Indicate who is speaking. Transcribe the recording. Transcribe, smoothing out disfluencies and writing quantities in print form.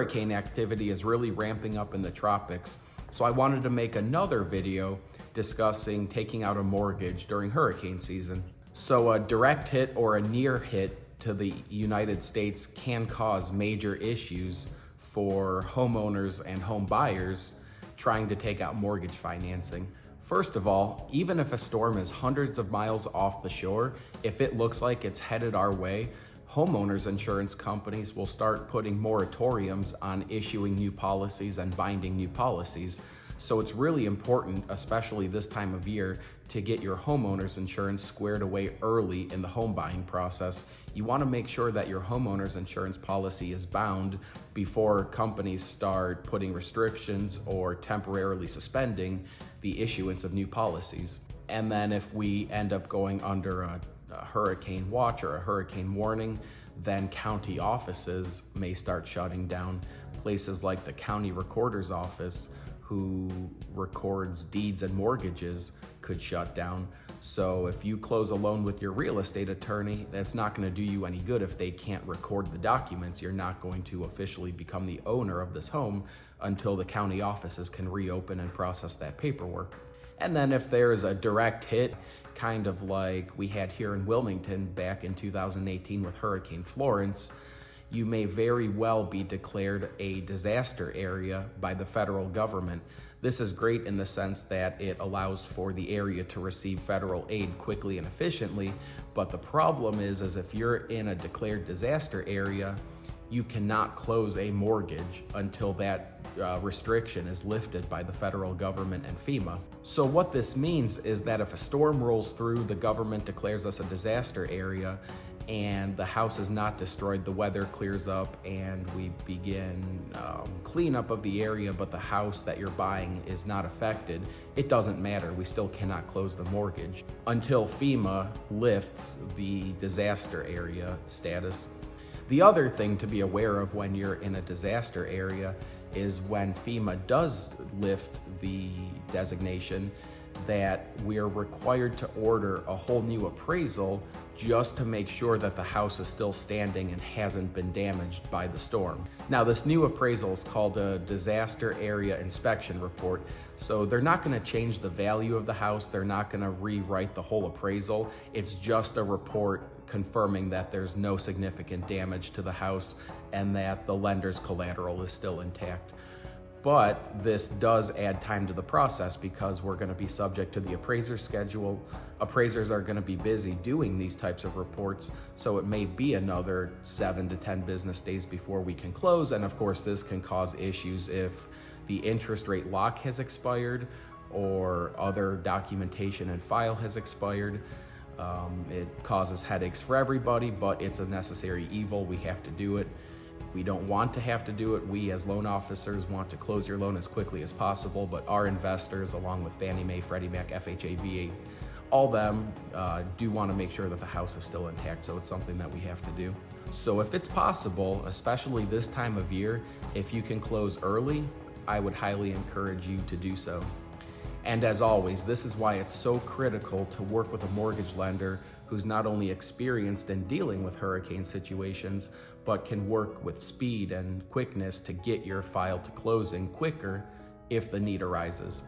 Speaker 1: hurricane activity is really ramping up in the tropics, so I wanted to make another video discussing taking out a mortgage during hurricane season. So a direct hit or a near hit to the United States can cause major issues for homeowners and home buyers trying to take out mortgage financing. First of all, even if a storm is hundreds of miles off the shore, if it looks like it's headed our way, homeowners insurance companies will start putting moratoriums on issuing new policies and binding new policies. So it's really important, especially this time of year, to get your homeowner's insurance squared away early in the home buying process. You want to make sure that your homeowner's insurance policy is bound before companies start putting restrictions or temporarily suspending the issuance of new policies. And then if we end up going under a hurricane watch or a hurricane warning, then county offices may start shutting down. Places like the county recorder's office, who records deeds and mortgages, could shut down. So if you close a loan with your real estate attorney, that's not going to do you any good if they can't record the documents. You're not going to officially become the owner of this home until the county offices can reopen and process that paperwork. And then if there's a direct hit, kind of like we had here in Wilmington back in 2018 with Hurricane Florence, you may very well be declared a disaster area by the federal government. This is great in the sense that it allows for the area to receive federal aid quickly and efficiently, but the problem is if you're in a declared disaster area, you cannot close a mortgage until that restriction is lifted by the federal government and FEMA. So what this means is that if a storm rolls through, the government declares us a disaster area, and the house is not destroyed, the weather clears up, and we begin cleanup of the area, but the house that you're buying is not affected, it doesn't matter. We still cannot close the mortgage until FEMA lifts the disaster area status. The other thing to be aware of when you're in a disaster area is when FEMA does lift the designation, that we're required to order a whole new appraisal just to make sure that the house is still standing and hasn't been damaged by the storm. Now, this new appraisal is called a disaster area inspection report. So they're not going to change the value of the house. They're not going to rewrite the whole appraisal. It's just a report confirming that there's no significant damage to the house and that the lender's collateral is still intact. But this does add time to the process because we're going to be subject to the appraiser schedule. Appraisers are going to be busy doing these types of reports, so it may be another 7 to 10 business days before we can close. And of course, this can cause issues if the interest rate lock has expired or other documentation and file has expired. It causes headaches for everybody, but it's a necessary evil. We have to do it. We don't want to have to do it. We as loan officers want to close your loan as quickly as possible, but our investors, along with Fannie Mae, Freddie Mac, FHA, VA, all them do want to make sure that the house is still intact, so it's something that we have to do. So if it's possible, especially this time of year, if you can close early, I would highly encourage you to do so. And as always, this is why it's so critical to work with a mortgage lender who's not only experienced in dealing with hurricane situations, but can work with speed and quickness to get your file to closing quicker if the need arises.